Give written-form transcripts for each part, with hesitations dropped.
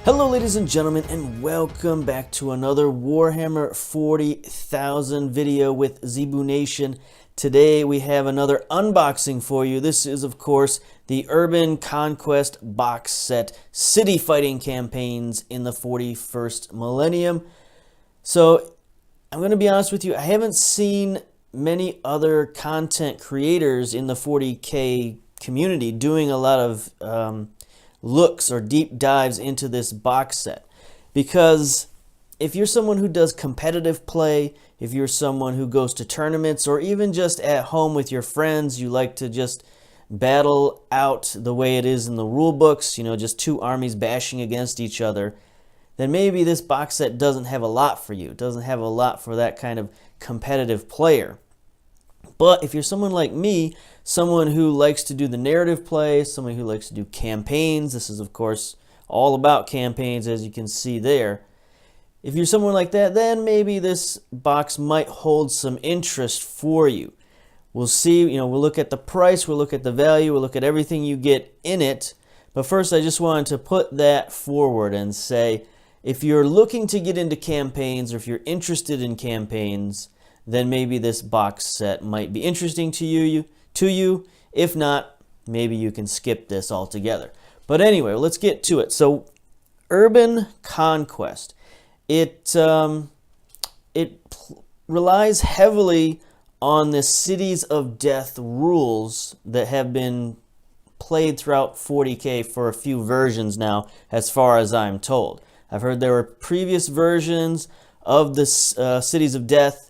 Hello ladies and gentlemen, and welcome back to another Warhammer 40,000 video with Zebu Nation. Today we have another unboxing for you. This is of course the Urban Conquest box set, City Fighting Campaigns in the 41st Millennium. So I'm going to be honest with you, I haven't seen many other content creators in the 40K community doing a lot of looks or deep dives into this box set, because if you're someone who does competitive play, if you're someone who goes to tournaments, or even just at home with your friends, you like to just battle out the way it is in the rule books, you know, just two armies bashing against each other, then maybe this box set doesn't have a lot for you. It doesn't have a lot for that kind of competitive player. But if you're someone like me, someone who likes to do the narrative play, someone who likes to do campaigns, this is of course all about campaigns as you can see there. If you're someone like that, then maybe this box might hold some interest for you. We'll see, you know, we'll look at the price, we'll look at the value, we'll look at everything you get in it. But first I just wanted to put that forward and say, if you're looking to get into campaigns, or if you're interested in campaigns, then maybe this box set might be interesting to you. If not, maybe you can skip this altogether. But anyway, let's get to it. So, Urban Conquest. It relies heavily on the Cities of Death rules that have been played throughout 40K for a few versions now, as far as I'm told. I've heard there were previous versions of the Cities of Death,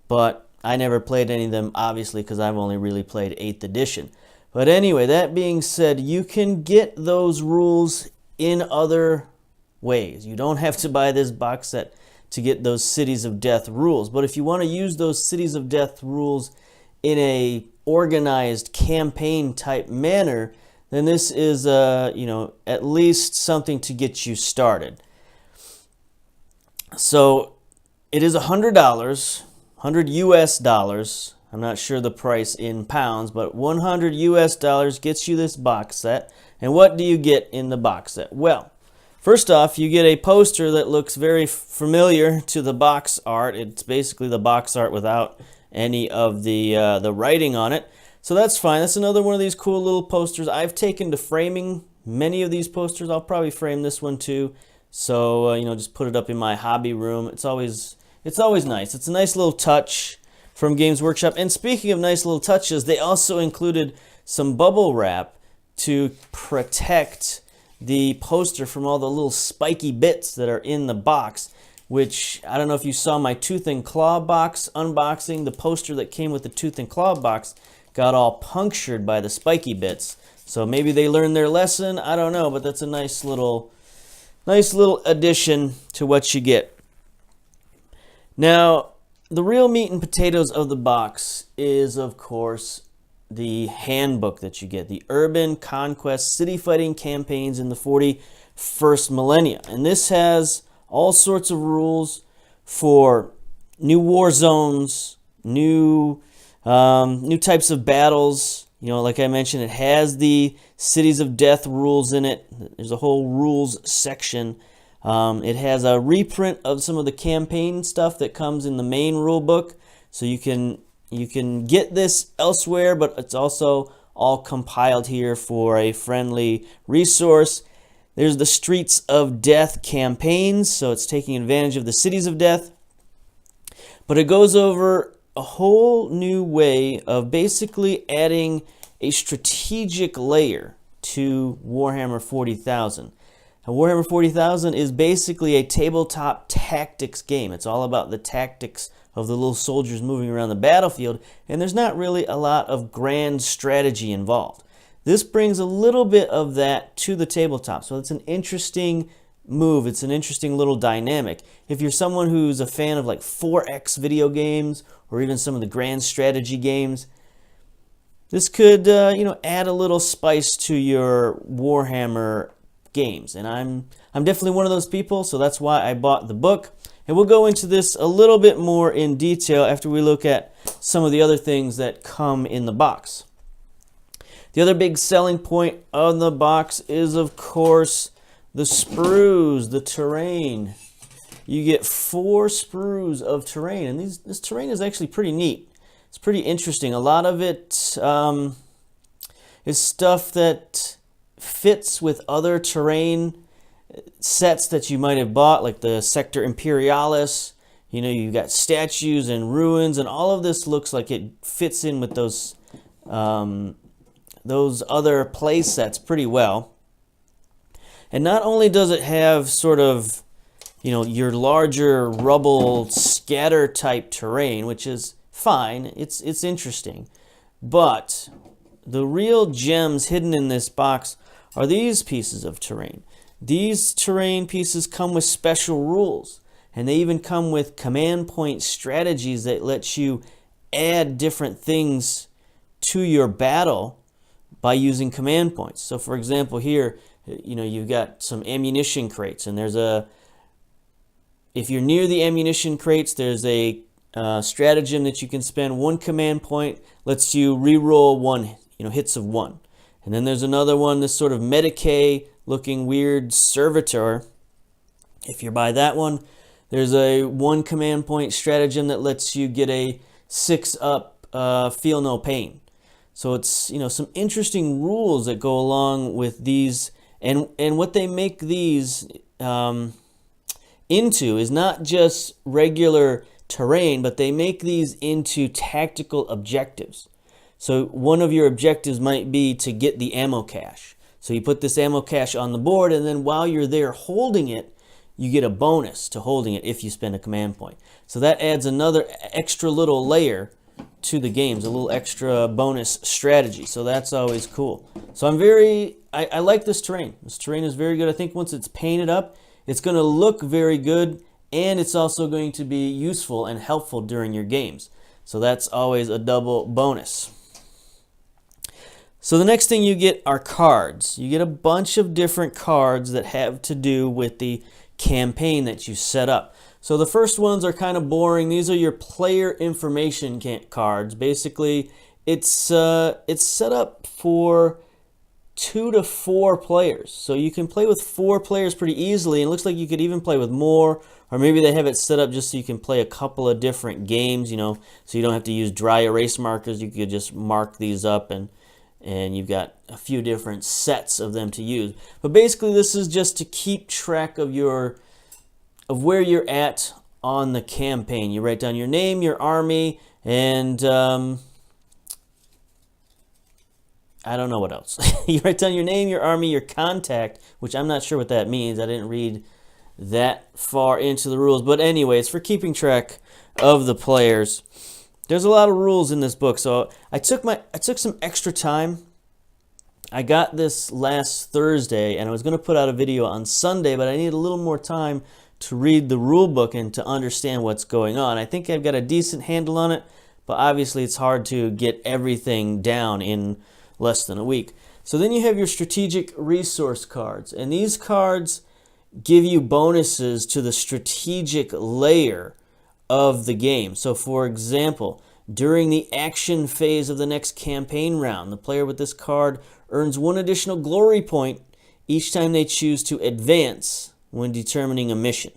but I never played any of them, obviously, because I've only really played 8th edition. But anyway, that being said, you can get those rules in other ways. You don't have to buy this box set to get those Cities of Death rules. But if you want to use those Cities of Death rules in a organized campaign type manner, then this is you know, at least something to get you started. So it is $100. 100 US dollars. I'm not sure the price in pounds, but 100 US dollars gets you this box set. And what do you get in the box set? Well, first off, you get a poster that looks very familiar to the box art. It's basically the box art without any of the writing on it. So that's fine. That's another one of these cool little posters. I've taken to framing many of these posters. I'll probably frame this one too. So, you know, just put it up in my hobby room. It's always nice. It's a nice little touch from Games Workshop. And speaking of nice little touches, they also included some bubble wrap to protect the poster from all the little spiky bits that are in the box, which, I don't know if you saw my Tooth and Claw box unboxing. The poster that came with the Tooth and Claw box got all punctured by the spiky bits. So maybe they learned their lesson. I don't know, but that's a nice little addition to what you get. Now, the real meat and potatoes of the box is, of course, the handbook that you get, the Urban Conquest City Fighting Campaigns in the 41st Millennia. And this has all sorts of rules for new war zones, new types of battles. You know, like I mentioned, it has the Cities of Death rules in it. There's a whole rules section. It has a reprint of some of the campaign stuff that comes in the main rule book, so you can get this elsewhere, but it's also all compiled here for a friendly resource. There's the Streets of Death campaigns, so it's taking advantage of the Cities of Death, but it goes over a whole new way of basically adding a strategic layer to Warhammer 40,000. Now, Warhammer 40,000 is basically a tabletop tactics game. It's all about the tactics of the little soldiers moving around the battlefield, and there's not really a lot of grand strategy involved. This brings a little bit of that to the tabletop, so it's an interesting move. It's an interesting little dynamic. If you're someone who's a fan of like 4X video games, or even some of the grand strategy games, this could you know, add a little spice to your Warhammer games. And I'm definitely one of those people, so that's why I bought the book. And we'll go into this a little bit more in detail after we look at some of the other things that come in the box. The other big selling point of the box is, of course, the sprues, the terrain. You get 4 sprues of terrain, and this terrain is actually pretty neat. It's pretty interesting. A lot of it is stuff that fits with other terrain sets that you might have bought, like the Sector Imperialis. You know, you've got statues and ruins, and all of this looks like it fits in with those other play sets pretty well. And not only does it have sort of, you know, your larger rubble scatter type terrain, which is fine, it's interesting, but the real gems hidden in this box are these pieces of terrain. These terrain pieces come with special rules, and they even come with command point strategies that let you add different things to your battle by using command points. So for example, here, you know, you've got some ammunition crates, and if you're near the ammunition crates, there's a stratagem that you can spend. 1 command point lets you re-roll 1, hits of 1. And then there's another one, this sort of Medicae looking weird servitor. If you buy that one, there's a 1 command point stratagem that lets you get a 6-up feel no pain. So it's, some interesting rules that go along with these, and what they make these into is not just regular terrain, but they make these into tactical objectives. So one of your objectives might be to get the ammo cache. So you put this ammo cache on the board, and then while you're there holding it, you get a bonus to holding it if you spend a command point. So that adds another extra little layer to the games, a little extra bonus strategy. So that's always cool. So I like this terrain. This terrain is very good. I think once it's painted up, it's going to look very good, and it's also going to be useful and helpful during your games. So that's always a double bonus. So the next thing you get are cards. You get a bunch of different cards that have to do with the campaign that you set up. So the first ones are kind of boring. These are your player information cards. Basically, it's set up for 2 to 4 players. So you can play with 4 players pretty easily, and it looks like you could even play with more, or maybe they have it set up just so you can play a couple of different games, so you don't have to use dry erase markers. You could just mark these up, and you've got a few different sets of them to use. But basically, this is just to keep track of where you're at on the campaign. You write down your name, your army, and I don't know what else. You write down your name, your army, your contact, which I'm not sure what that means. I didn't read that far into the rules. But anyway, it's for keeping track of the players. There's a lot of rules in this book, so I took some extra time. I got this last Thursday, and I was going to put out a video on Sunday, but I needed a little more time to read the rule book and to understand what's going on. I think I've got a decent handle on it, but obviously it's hard to get everything down in less than a week. So then you have your strategic resource cards, and these cards give you bonuses to the strategic layer of the game. So for example, during the action phase of the next campaign round, the player with this card earns 1 additional glory point each time they choose to advance when determining a mission.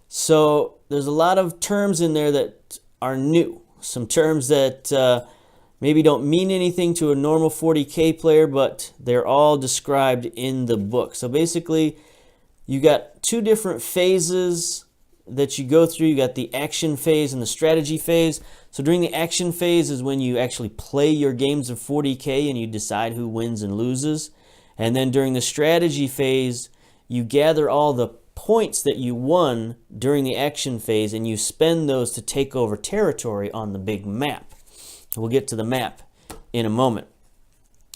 So there's a lot of terms in there that are new. Some terms that maybe don't mean anything to a normal 40K player, but they're all described in the book. So basically, you got 2 different phases that you go through. You got the action phase and the strategy phase. So during the action phase is when you actually play your games of 40K and you decide who wins and loses. And then during the strategy phase, you gather all the points that you won during the action phase, and you spend those to take over territory on the big map. We'll get to the map in a moment.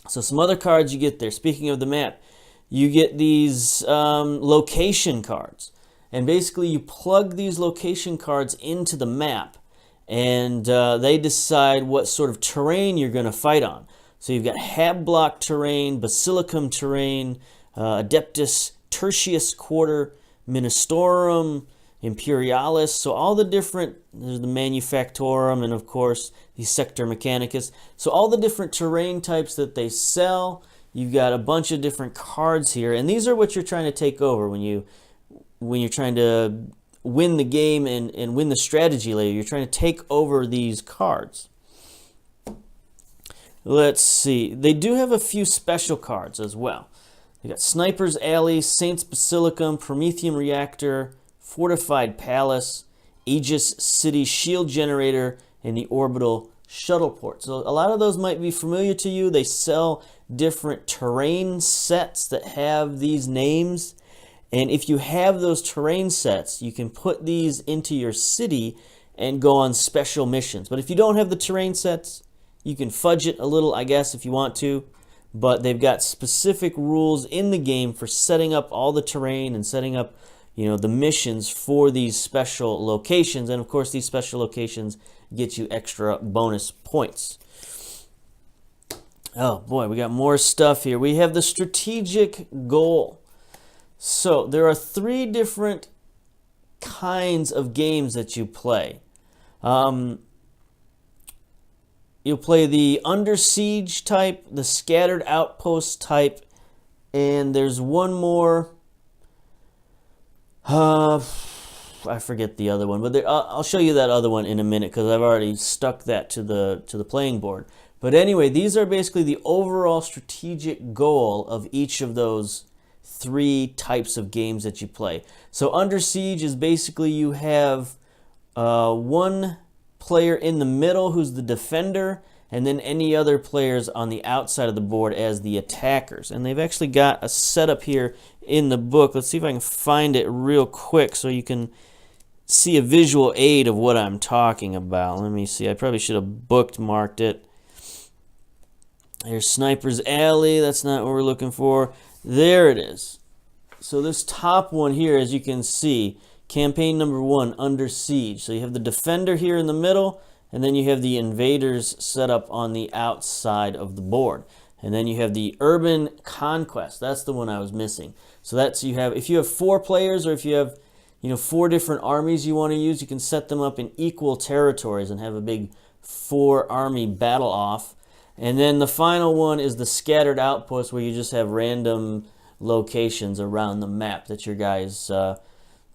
So some other cards you get there. Speaking of the map, you get these location cards. And basically you plug these location cards into the map, and they decide what sort of terrain you're going to fight on. So you've got Hab Block terrain, Basilicum terrain, Adeptus Tertius Quarter, Ministorum, Imperialis. So all the different, there's the Manufactorum, and of course the Sector Mechanicus. So all the different terrain types that they sell, You've got a bunch of different cards here, and these are what you're trying to take over when you're trying to win the game and win the strategy later. You're trying to take over these cards. Let's see. They do have a few special cards as well. They got Sniper's Alley, Saints Basilicum, Promethean Reactor, Fortified Palace, Aegis City Shield Generator, and the Orbital Shuttleport. So a lot of those might be familiar to you. They sell different terrain sets that have these names. And if you have those terrain sets, you can put these into your city and go on special missions. But if you don't have the terrain sets, you can fudge it a little, I guess, if you want to. But they've got specific rules in the game for setting up all the terrain and setting up, the missions for these special locations. And of course, these special locations get you extra bonus points. Oh boy, we got more stuff here. We have the strategic goal. So there are 3 different kinds of games that you play. You'll play the Under Siege type, the Scattered Outpost type, and there's one more. I forget the other one, but I'll show you that other one in a minute because I've already stuck that to the playing board. But anyway, these are basically the overall strategic goal of each of those 3 types of games that you play. So Under Siege is basically you have one player in the middle who's the defender, and then any other players on the outside of the board as the attackers. And they've actually got a setup here in the book. Let's see if I can find it real quick so you can see a visual aid of what I'm talking about. Let me see. I probably should have bookmarked it. Here's Sniper's Alley. That's not what we're looking for. There it is. So this top one here, as you can see, campaign number 1, Under Siege. So you have the defender here in the middle, and then you have the invaders set up on the outside of the board. And then you have the Urban Conquest. That's the one I was missing. So that's if you have 4 players, or if you have 4 different armies you want to use, you can set them up in equal territories and have a big 4-army battle off. And then the final one is the Scattered Outpost, where you just have random locations around the map that your guys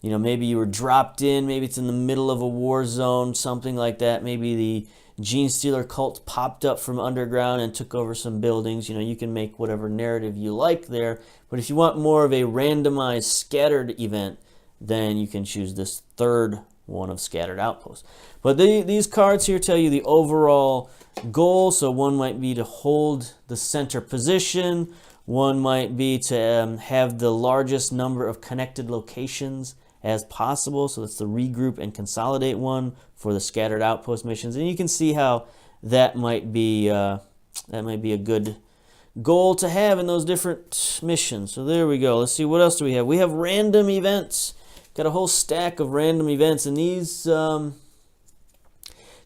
maybe you were dropped in, maybe it's in the middle of a war zone, something like that. Maybe the Gene Stealer cult popped up from underground and took over some buildings. You can make whatever narrative you like there. But if you want more of a randomized scattered event, then you can choose this 3rd one of Scattered Outposts. But these cards here tell you the overall goal. So one might be to hold the center position. One might be to have the largest number of connected locations as possible. So that's the regroup and consolidate one for the Scattered Outpost missions. And you can see how that might be a good goal to have in those different missions. So there we go. Let's see, what else do we have? We have random events. Got a whole stack of random events, and these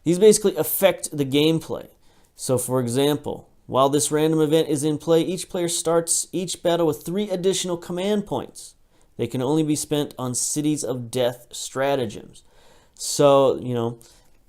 basically affect the gameplay. So for example, while this random event is in play, each player starts each battle with 3 additional command points. They can only be spent on Cities of Death stratagems. So,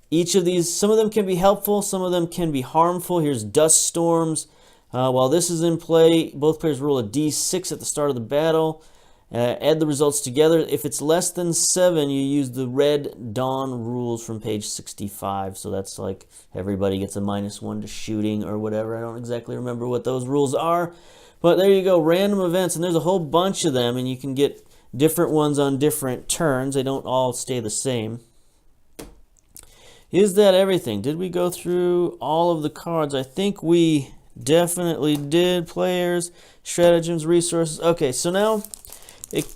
each of these, some of them can be helpful, some of them can be harmful. Here's Dust Storms. While this is in play, both players roll a d6 at the start of the battle. Add the results together. If it's less than 7, you use the Red Dawn rules from page 65. So that's like everybody gets a -1 to shooting or whatever. I don't exactly remember what those rules are. But there you go, random events, and there's a whole bunch of them, and you can get different ones on different turns. They don't all stay the same. Is that everything? Did we go through all of the cards? I think we definitely did. Players, stratagems, resources. Okay, so now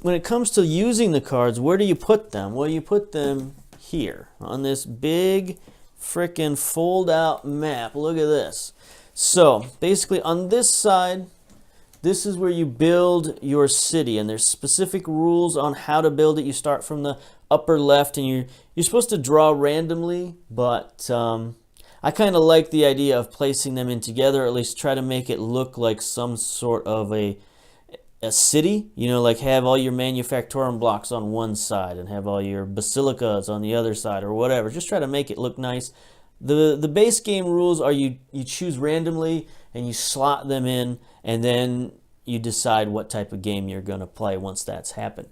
when it comes to using the cards, where do you put them? Well, you put them here on this big frickin' fold-out map. Look at this. So basically on this side, this is where you build your city, and there's specific rules on how to build it. You start from the upper left, and you're supposed to draw randomly, but I kind of like the idea of placing them in together, or at least try to make it look like some sort of a city, like have all your manufactorum blocks on one side and have all your basilicas on the other side or whatever. Just try to make it look nice. The base game rules are you choose randomly and you slot them in, and then you decide what type of game you're going to play once that's happened.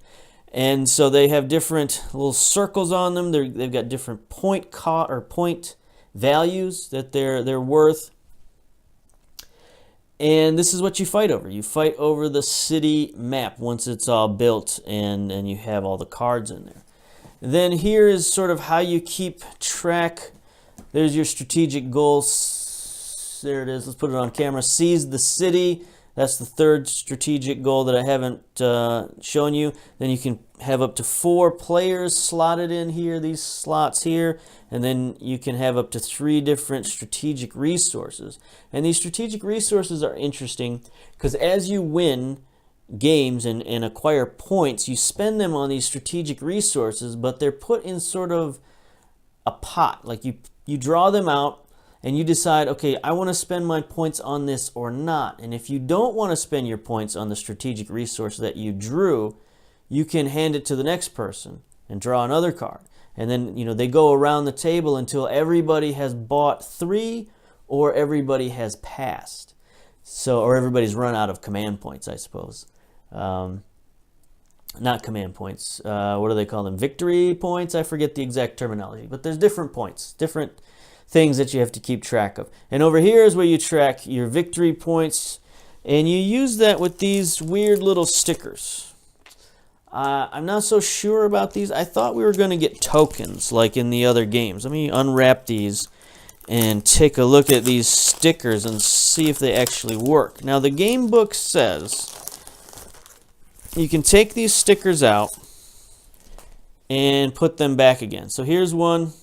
And so they have different little circles on them. They've got different point values that they're worth. And this is what you fight over. You fight over the city map once it's all built and you have all the cards in there. Then here is sort of how you keep track. There's your strategic goals. There it is. Let's put it on camera. Seize the city. That's the third strategic goal that I haven't shown you. Then you can have up to 4 players slotted in here, these slots here. And then you can have up to 3 different strategic resources. And these strategic resources are interesting because as you win games and acquire points, you spend them on these strategic resources, but they're put in sort of a pot. Like you draw them out and you decide, okay, I want to spend my points on this or not. And if you don't want to spend your points on the strategic resource that you drew, you can hand it to the next person and draw another card. And then, they go around the table until everybody has bought 3 or everybody has passed. Or everybody's run out of command points, I suppose. Not command points. What do they call them? Victory points? I forget the exact terminology. But there's different points, different things that you have to keep track of. And over here is where you track your victory points. And you use that with these weird little stickers. I'm not so sure about these. I thought we were going to get tokens like in the other games. Let me unwrap these and take a look at these stickers and see if they actually work. Now, the game book says you can take these stickers out and put them back again. So here's one.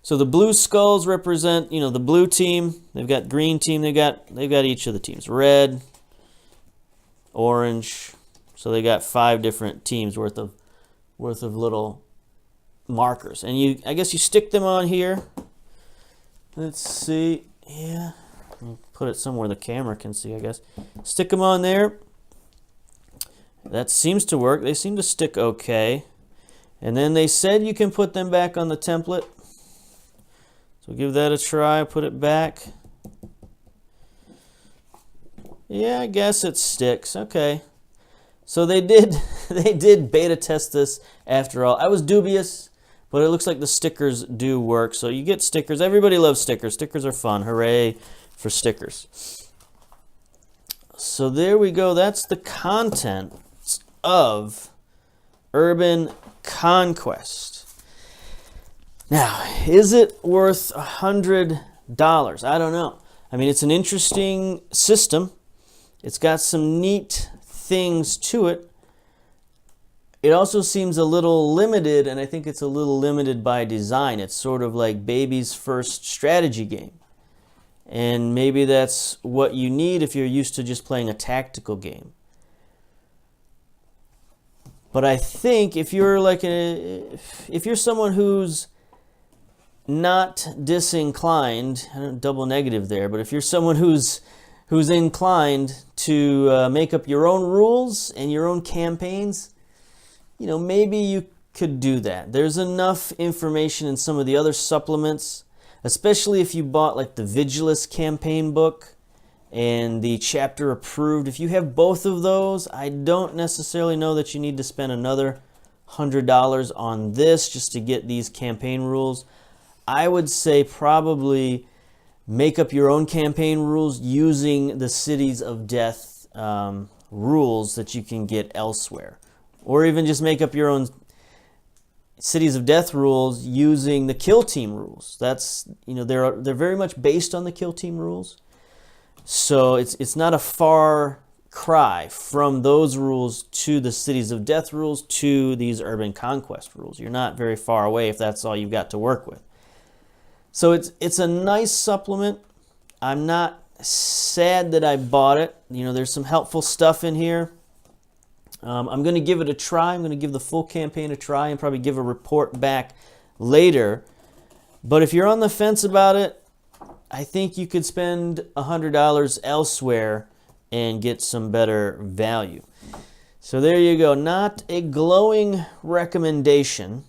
So the blue skulls represent, the blue team. They've got green team. They've got each of the teams. Red, orange. So they got 5 different teams worth of little markers. And I guess you stick them on here. Let's see. Yeah. Put it somewhere the camera can see, I guess. Stick them on there. That seems to work. They seem to stick okay. And then they said you can put them back on the template. So give that a try. Put it back. Yeah, I guess it sticks. Okay. So they did beta test this after all. I was dubious, but it looks like the stickers do work. So you get stickers. Everybody loves stickers. Stickers are fun. Hooray for stickers. So there we go. That's the content of Urban Conquest. Now, is it worth $100? I don't know. I mean, it's an interesting system. It's got some neat things to it. It also seems a little limited, and I think it's a little limited by design. It's sort of like baby's first strategy game. And maybe that's what you need if you're used to just playing a tactical game. But I think if you're if you're someone who's not disinclined, I don't double negative there, but if you're someone who's inclined to make up your own rules and your own campaigns, maybe you could do that. There's enough information in some of the other supplements, especially if you bought like the Vigilus campaign book and the chapter approved. If you have both of those, I don't necessarily know that you need to spend another $100 on this just to get these campaign rules. I would say probably make up your own campaign rules using the Cities of Death rules that you can get elsewhere. Or even just make up your own Cities of Death rules using the Kill Team rules. That's, they're very much based on the Kill Team rules. So it's not a far cry from those rules to the Cities of Death rules to these Urban Conquest rules. You're not very far away if that's all you've got to work with. So it's a nice supplement. I'm not sad that I bought it. There's some helpful stuff in here. I'm going to give it a try. I'm going to give the full campaign a try and probably give a report back later. But if you're on the fence about it, I think you could spend $100 elsewhere and get some better value. So there you go. Not a glowing recommendation,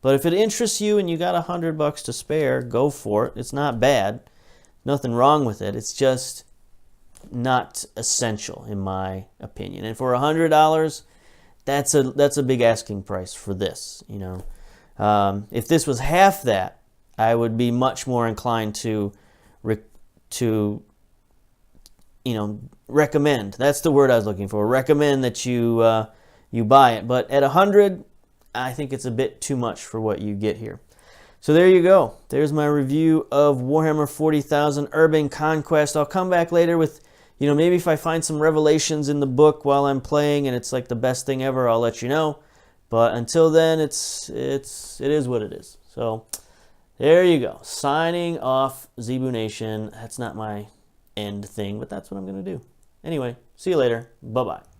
But if it interests you and you got $100 to spare, go for it. It's not bad. Nothing wrong with it. It's just not essential in my opinion. And for $100, that's a big asking price for this. You know, if this was half that, I would be much more inclined to recommend. That's the word I was looking for. Recommend that you you buy it. But at $100, I think it's a bit too much for what you get here. So there you go. There's my review of Warhammer 40,000 Urban Conquest. I'll come back later with, maybe if I find some revelations in the book while I'm playing and it's like the best thing ever, I'll let you know. But until then, it is what it is. So there you go. Signing off, Zebu Nation. That's not my end thing, but that's what I'm going to do. Anyway, see you later. Bye-bye.